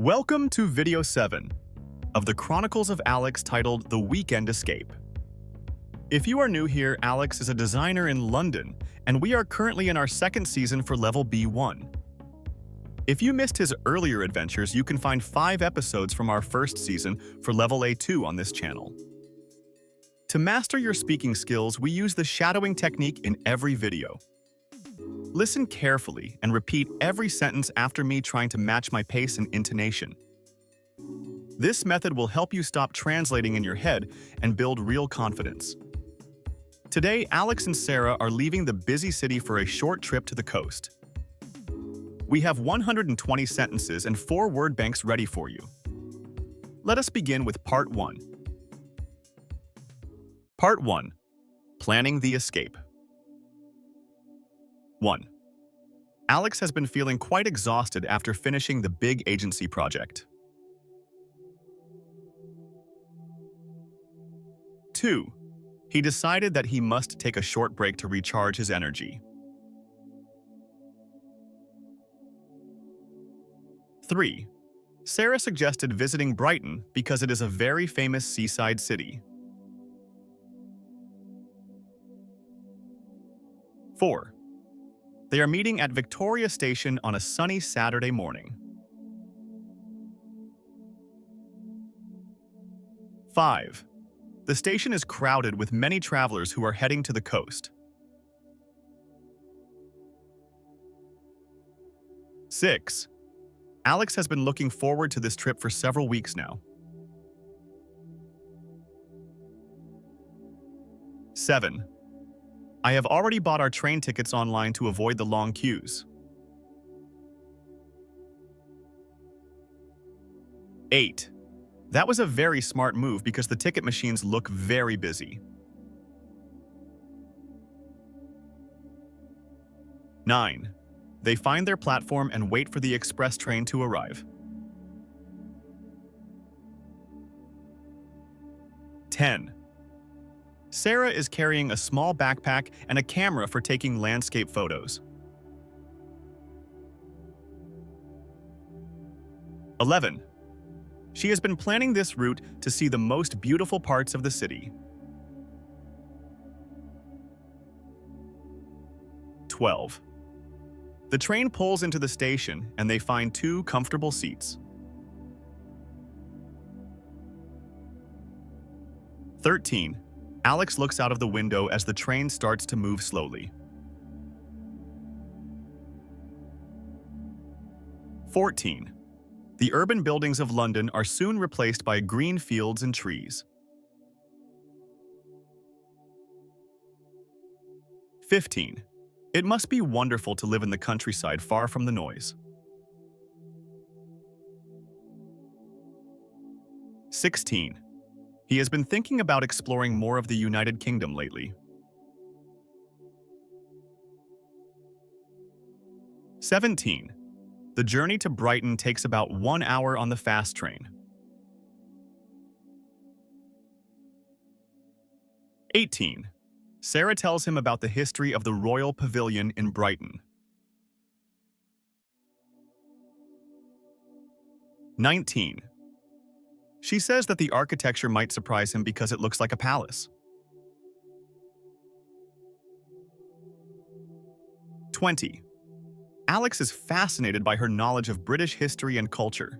Welcome to video 7 of the Chronicles of Alex titled The Weekend Escape. If you are new here, Alex is a designer in London, and we are currently in our second season for level B1. If you missed his earlier adventures, you can find 5 episodes from our first season for level A2 on this channel. To master your speaking skills, we use the shadowing technique in every video. Listen carefully and repeat every sentence after me, trying to match my pace and intonation. This method will help you stop translating in your head and build real confidence. Today, Alex and Sarah are leaving the busy city for a short trip to the coast. We have 120 sentences and 4 word banks ready for you. Let us begin with Part 1. Part 1. Planning the Escape. 1. Alex has been feeling quite exhausted after finishing the big agency project. 2. He decided that he must take a short break to recharge his energy. 3. Sarah suggested visiting Brighton because it is a very famous seaside city. 4. They are meeting at Victoria Station on a sunny Saturday morning. 5. The station is crowded with many travelers who are heading to the coast. 6. Alex has been looking forward to this trip for several weeks now. 7. I have already bought our train tickets online to avoid the long queues. 8. That was a very smart move because the ticket machines look very busy. 9. They find their platform and wait for the express train to arrive. 10. Sarah is carrying a small backpack and a camera for taking landscape photos. 11. She has been planning this route to see the most beautiful parts of the city. 12. The train pulls into the station and they find 2 comfortable seats. 13. Alex looks out of the window as the train starts to move slowly. 14. The urban buildings of London are soon replaced by green fields and trees. 15. It must be wonderful to live in the countryside far from the noise. 16. He has been thinking about exploring more of the United Kingdom lately. 17. The journey to Brighton takes about 1 hour on the fast train. 18. Sarah tells him about the history of the Royal Pavilion in Brighton. 19. She says that the architecture might surprise him because it looks like a palace. 20. Alex is fascinated by her knowledge of British history and culture.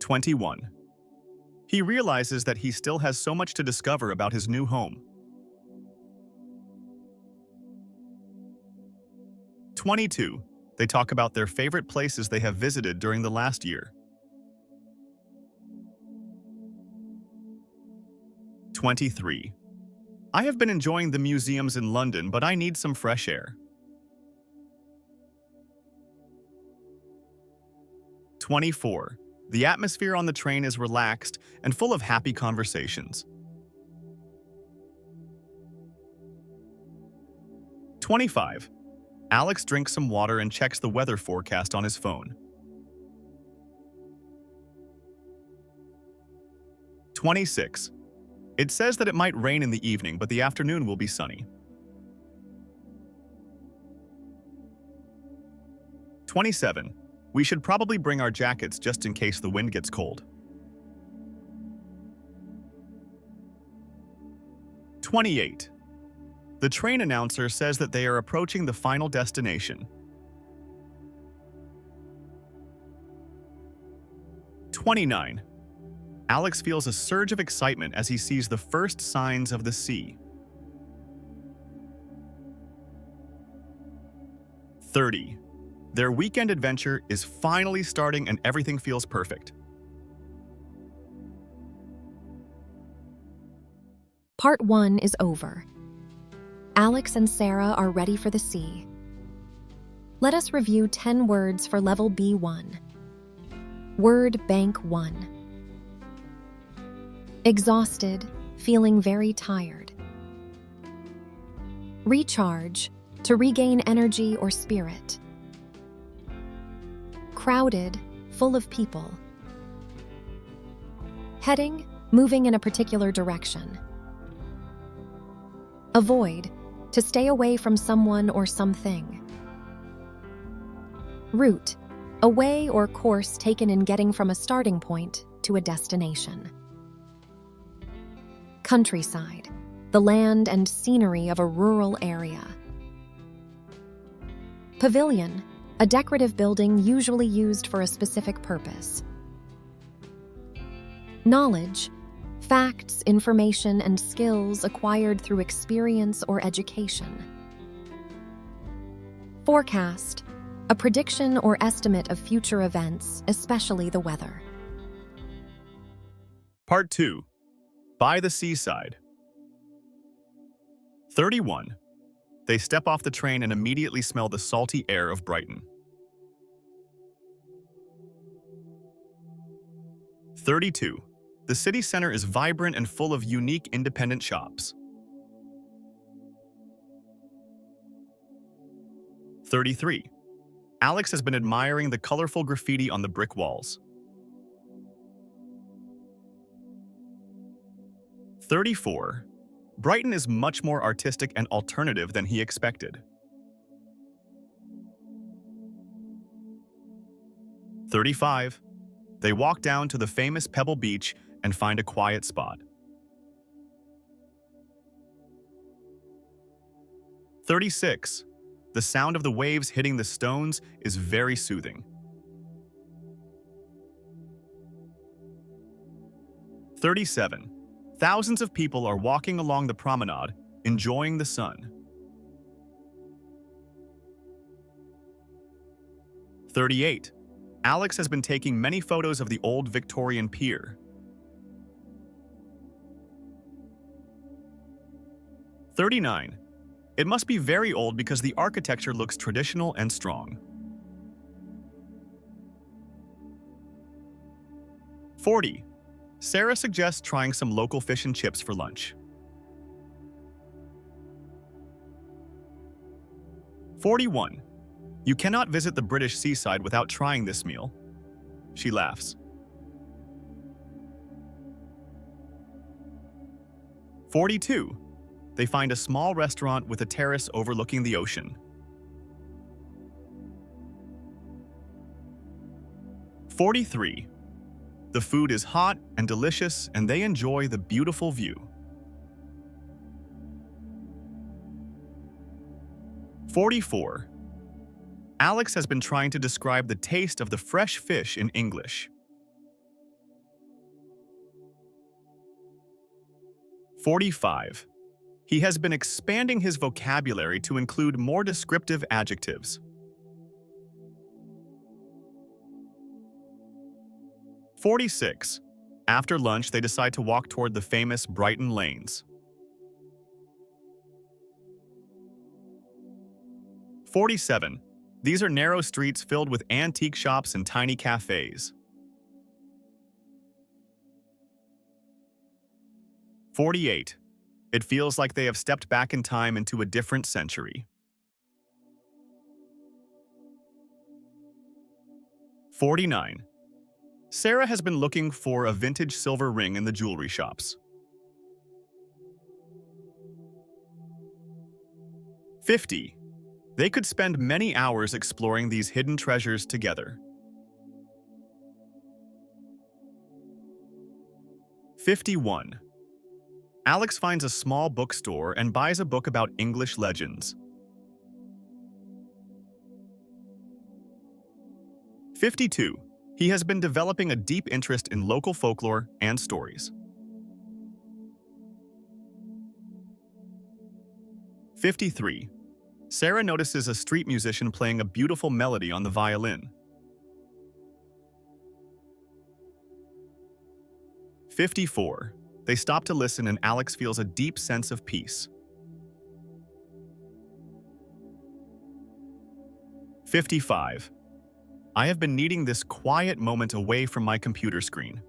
21. He realizes that he still has so much to discover about his new home. 22. They talk about their favorite places they have visited during the last year. 23. I have been enjoying the museums in London, but I need some fresh air. 24. The atmosphere on the train is relaxed and full of happy conversations. 25. Alex drinks some water and checks the weather forecast on his phone. 26. It says that it might rain in the evening, but the afternoon will be sunny. 27. We should probably bring our jackets just in case the wind gets cold. 28. The train announcer says that they are approaching the final destination. 29. Alex feels a surge of excitement as he sees the first signs of the sea. 30. Their weekend adventure is finally starting and everything feels perfect. Part 1 is over. Alex and Sarah are ready for the sea. Let us review 10 words for level B1. Word Bank 1. Exhausted, feeling very tired. Recharge, to regain energy or spirit. Crowded, full of people. Heading, moving in a particular direction. Avoid, to stay away from someone or something. Route, a way or course taken in getting from a starting point to a destination. Countryside, the land and scenery of a rural area. Pavilion, a decorative building usually used for a specific purpose. Knowledge, facts, information, and skills acquired through experience or education. Forecast, a prediction or estimate of future events, especially the weather. Part 2. By the seaside. 31. They step off the train and immediately smell the salty air of Brighton. 32. The city center is vibrant and full of unique independent shops. 33. Alex has been admiring the colorful graffiti on the brick walls. 34. Brighton is much more artistic and alternative than he expected. 35. They walk down to the famous Pebble Beach and find a quiet spot. 36. The sound of the waves hitting the stones is very soothing. 37. Thousands of people are walking along the promenade, enjoying the sun. 38. Alex has been taking many photos of the old Victorian Pier. 39. It must be very old because the architecture looks traditional and strong. 40. Sarah suggests trying some local fish and chips for lunch. 41. You cannot visit the British seaside without trying this meal. She laughs. 42. They find a small restaurant with a terrace overlooking the ocean. 43. The food is hot and delicious, and they enjoy the beautiful view. 44. Alex has been trying to describe the taste of the fresh fish in English. 45. He has been expanding his vocabulary to include more descriptive adjectives. 46. After lunch, they decide to walk toward the famous Brighton lanes. 47. These are narrow streets filled with antique shops and tiny cafes. 48. It feels like they have stepped back in time into a different century. 49. Sarah has been looking for a vintage silver ring in the jewelry shops. 50. They could spend many hours exploring these hidden treasures together. 51. Alex finds a small bookstore and buys a book about English legends. 52. He has been developing a deep interest in local folklore and stories. 53. Sarah notices a street musician playing a beautiful melody on the violin. 54. They stop to listen and Alex feels a deep sense of peace. 55. I have been needing this quiet moment away from my computer screen.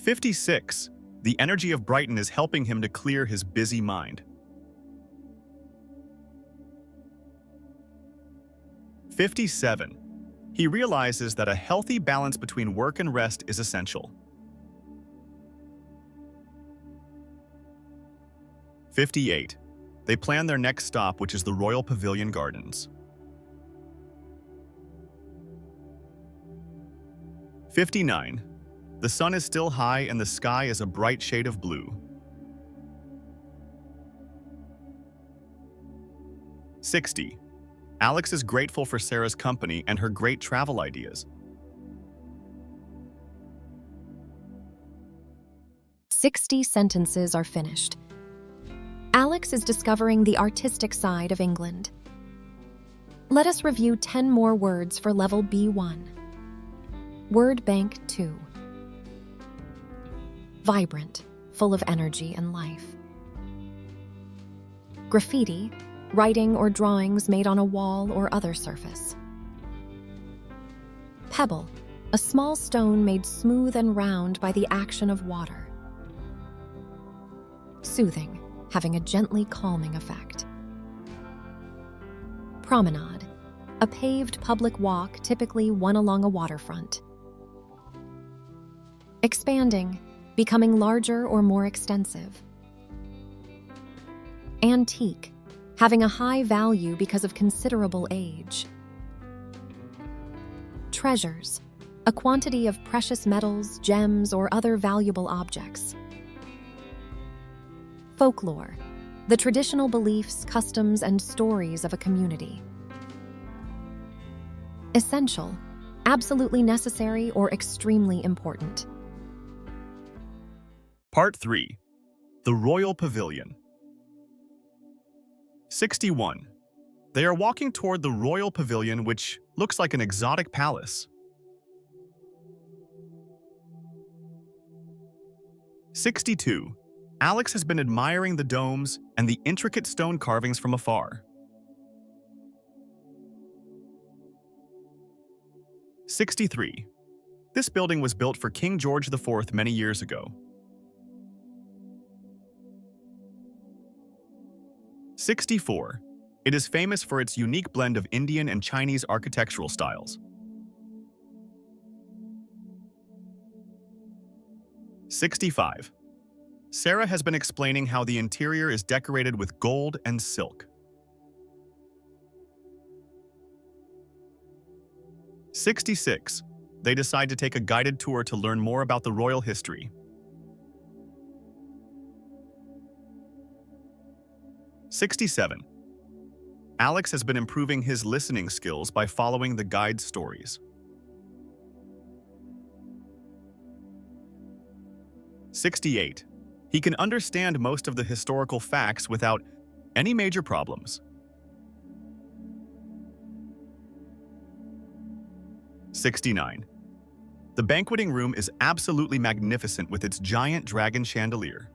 56. The energy of Brighton is helping him to clear his busy mind. 57. He realizes that a healthy balance between work and rest is essential. 58. They plan their next stop, which is the Royal Pavilion Gardens. 59. The sun is still high and the sky is a bright shade of blue. 60. Alex is grateful for Sarah's company and her great travel ideas. 60 sentences are finished. Alex is discovering the artistic side of England. Let us review 10 more words for level B1. Word bank 2. Vibrant, full of energy and life. Graffiti, writing or drawings made on a wall or other surface. Pebble, a small stone made smooth and round by the action of water. Soothing, having a gently calming effect. Promenade, a paved public walk, typically one along a waterfront. Expanding, becoming larger or more extensive. Antique, having a high value because of considerable age. Treasures, a quantity of precious metals, gems, or other valuable objects. Folklore, the traditional beliefs, customs, and stories of a community. Essential, absolutely necessary or extremely important. Part 3. The Royal Pavilion. 61. They are walking toward the Royal Pavilion, which looks like an exotic palace. 62. Alex has been admiring the domes and the intricate stone carvings from afar. 63. This building was built for King George IV many years ago. 64. It is famous for its unique blend of Indian and Chinese architectural styles. 65. Sarah has been explaining how the interior is decorated with gold and silk. 66. They decide to take a guided tour to learn more about the royal history. 67. Alex has been improving his listening skills by following the guide's stories. 68. He can understand most of the historical facts without any major problems. 69. The banqueting room is absolutely magnificent with its giant dragon chandelier.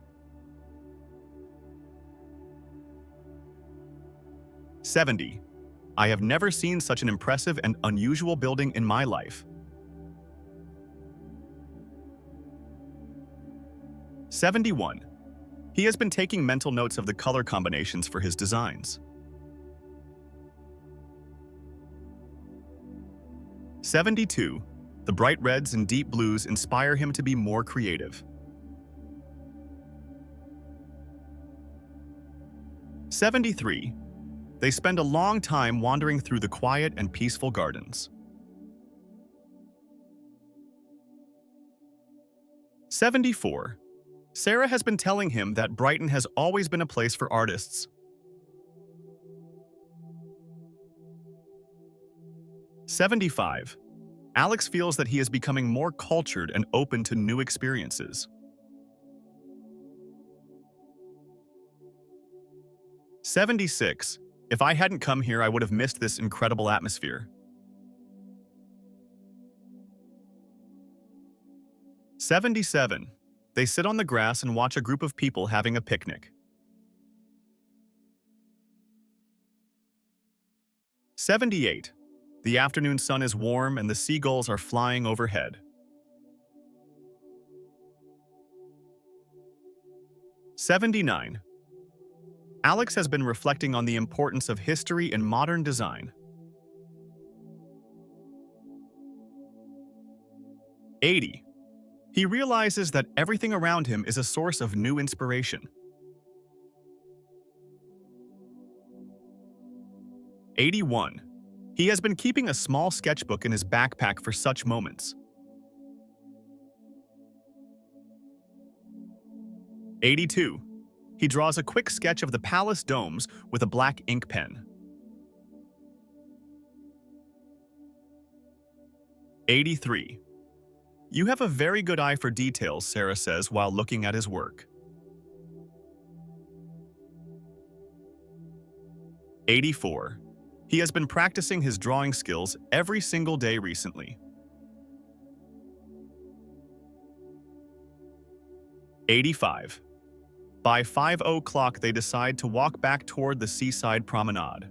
70. I have never seen such an impressive and unusual building in my life. 71. He has been taking mental notes of the color combinations for his designs. 72. The bright reds and deep blues inspire him to be more creative. 73. They spend a long time wandering through the quiet and peaceful gardens. 74. Sarah has been telling him that Brighton has always been a place for artists. 75. Alex feels that he is becoming more cultured and open to new experiences. 76. If I hadn't come here, I would have missed this incredible atmosphere. 77. They sit on the grass and watch a group of people having a picnic. 78. The afternoon sun is warm and the seagulls are flying overhead. 79. Alex has been reflecting on the importance of history in modern design. 80. He realizes that everything around him is a source of new inspiration. 81. He has been keeping a small sketchbook in his backpack for such moments. 82. He draws a quick sketch of the palace domes with a black ink pen. 83. You have a very good eye for details, Sarah says while looking at his work. 84. He has been practicing his drawing skills every single day recently. 85. By 5 o'clock, they decide to walk back toward the Seaside promenade.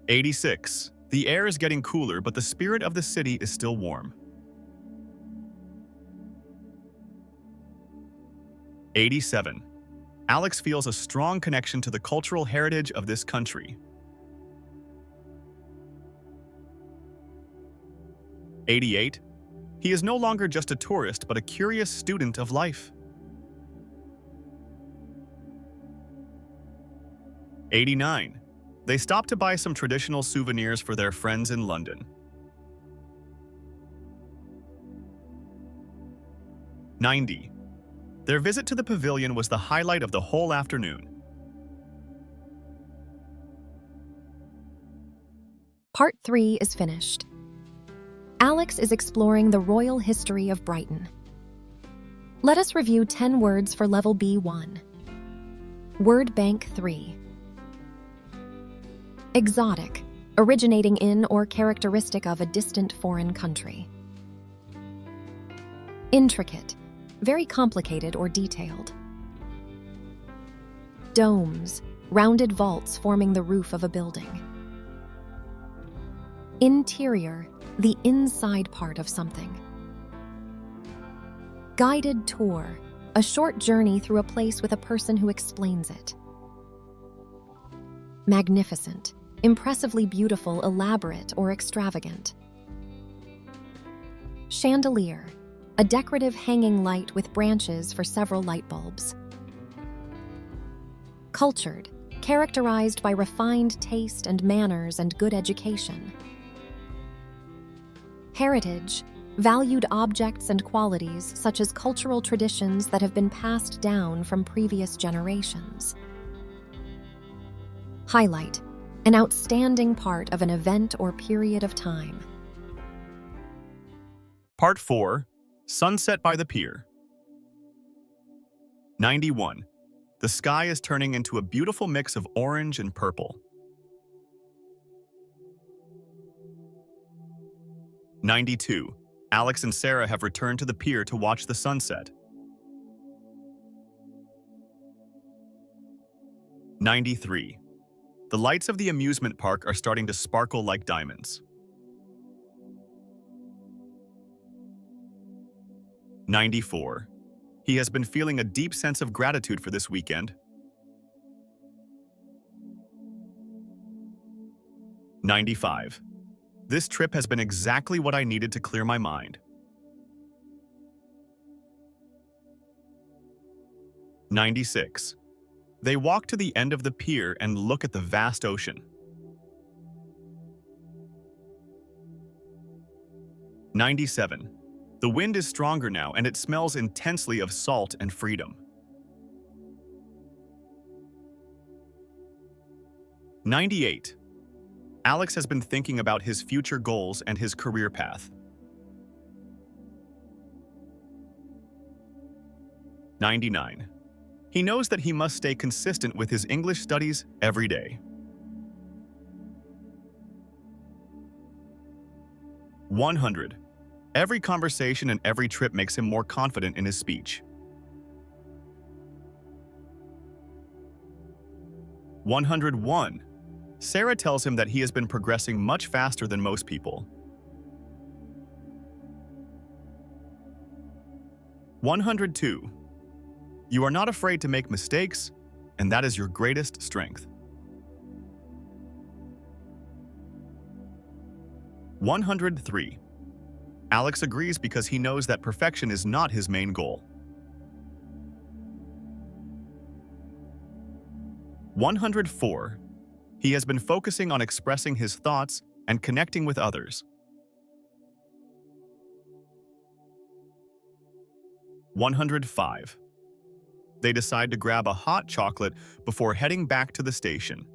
86. The air is getting cooler, but the spirit of the city is still warm. 87. Alex feels a strong connection to the cultural heritage of this country. 88. He is no longer just a tourist, but a curious student of life. 89. They stop to buy some traditional souvenirs for their friends in London. 90. Their visit to the pavilion was the highlight of the whole afternoon. Part 3 is finished. Alex is exploring the royal history of Brighton. Let us review 10 words for level B1. Word bank 3. Exotic, originating in or characteristic of a distant foreign country. Intricate, very complicated or detailed. Domes, rounded vaults forming the roof of a building. Interior, the inside part of something. Guided tour, a short journey through a place with a person who explains it. Magnificent, impressively beautiful, elaborate, or extravagant. Chandelier, a decorative hanging light with branches for several light bulbs. Cultured, characterized by refined taste and manners and good education. Heritage, valued objects and qualities such as cultural traditions that have been passed down from previous generations. Highlight, an outstanding part of an event or period of time. Part 4. Sunset by the Pier. 91. The sky is turning into a beautiful mix of orange and purple. 92. Alex and Sarah have returned to the pier to watch the sunset. 93. The lights of the amusement park are starting to sparkle like diamonds. 94. He has been feeling a deep sense of gratitude for this weekend. 95. This trip has been exactly what I needed to clear my mind. 96. They walk to the end of the pier and look at the vast ocean. 97. The wind is stronger now and it smells intensely of salt and freedom. 98. Alex has been thinking about his future goals and his career path. 99. He knows that he must stay consistent with his English studies every day. 100. Every conversation and every trip makes him more confident in his speech. 101. Sarah tells him that he has been progressing much faster than most people. 102. You are not afraid to make mistakes, and that is your greatest strength. 103. Alex agrees because he knows that perfection is not his main goal. 104. He has been focusing on expressing his thoughts and connecting with others. 105. They decide to grab a hot chocolate before heading back to the station.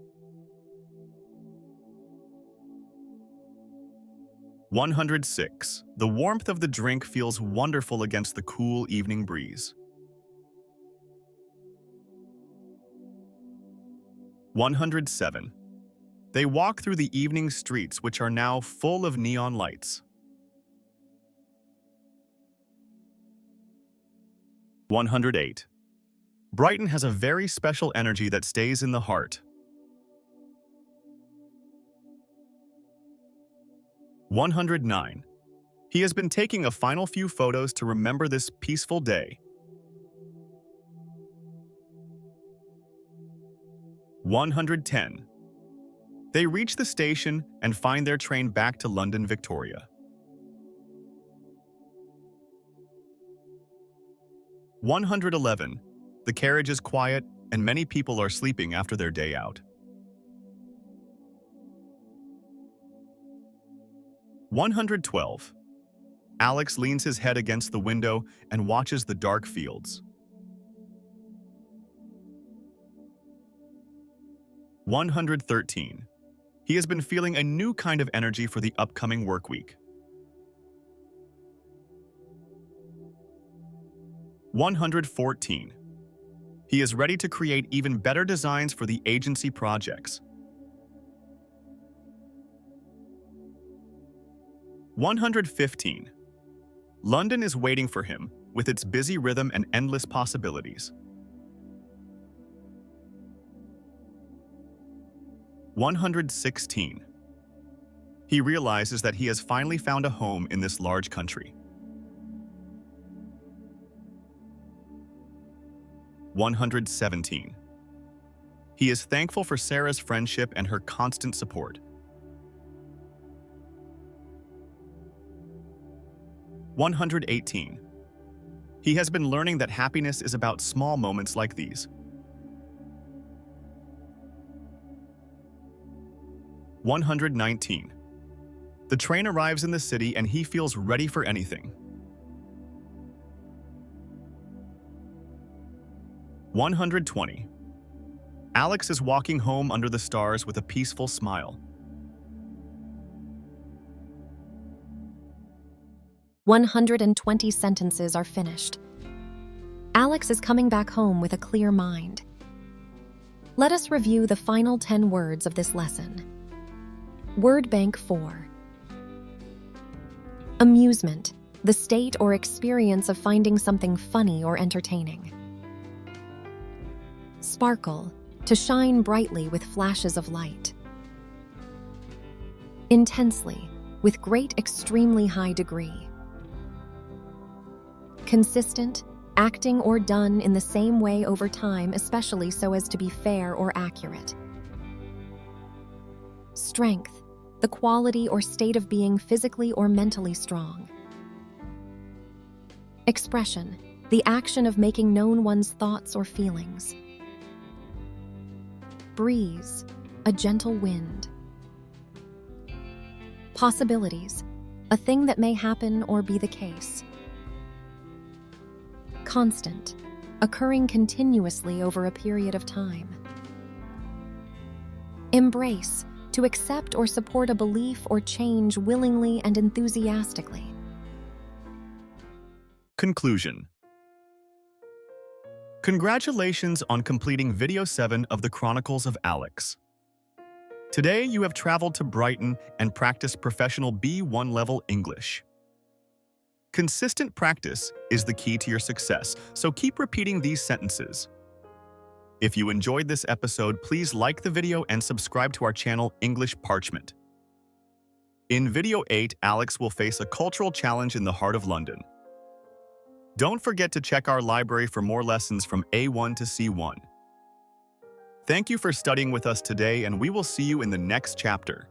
106. The warmth of the drink feels wonderful against the cool evening breeze. 107. They walk through the evening streets, which are now full of neon lights. 108. Brighton has a very special energy that stays in the heart. 109. He has been taking a final few photos to remember this peaceful day. 110. They reach the station and find their train back to London Victoria. 111. The carriage is quiet and many people are sleeping after their day out. 112. Alex leans his head against the window and watches the dark fields. 113. He has been feeling a new kind of energy for the upcoming work week. 114. He is ready to create even better designs for the agency projects. 115. London is waiting for him, with its busy rhythm and endless possibilities. 116. He realizes that he has finally found a home in this large country. 117. He is thankful for Sarah's friendship and her constant support. 118. He has been learning that happiness is about small moments like these. 119. The train arrives in the city and he feels ready for anything. 120. Alex is walking home under the stars with a peaceful smile. 120 sentences are finished. Alex is coming back home with a clear mind. Let us review the final 10 words of this lesson. Word bank 4. Amusement, the state or experience of finding something funny or entertaining. Sparkle, to shine brightly with flashes of light. Intensely, with great extremely high degree. Consistent, acting or done in the same way over time, especially so as to be fair or accurate. Strength, the quality or state of being physically or mentally strong. Expression, the action of making known one's thoughts or feelings. Breeze, a gentle wind. Possibilities, a thing that may happen or be the case. Constant, occurring continuously over a period of time. Embrace, to accept or support a belief or change willingly and enthusiastically. Conclusion. Congratulations on completing Video 7 of the Chronicles of Alex. Today, you have traveled to Brighton and practiced professional B1 level English. Consistent practice is the key to your success, so keep repeating these sentences. If you enjoyed this episode, please like the video and subscribe to our channel, English Parchment. In Video 8, Alex will face a cultural challenge in the heart of London. Don't forget to check our library for more lessons from A1 to C1. Thank you for studying with us today, and we will see you in the next chapter.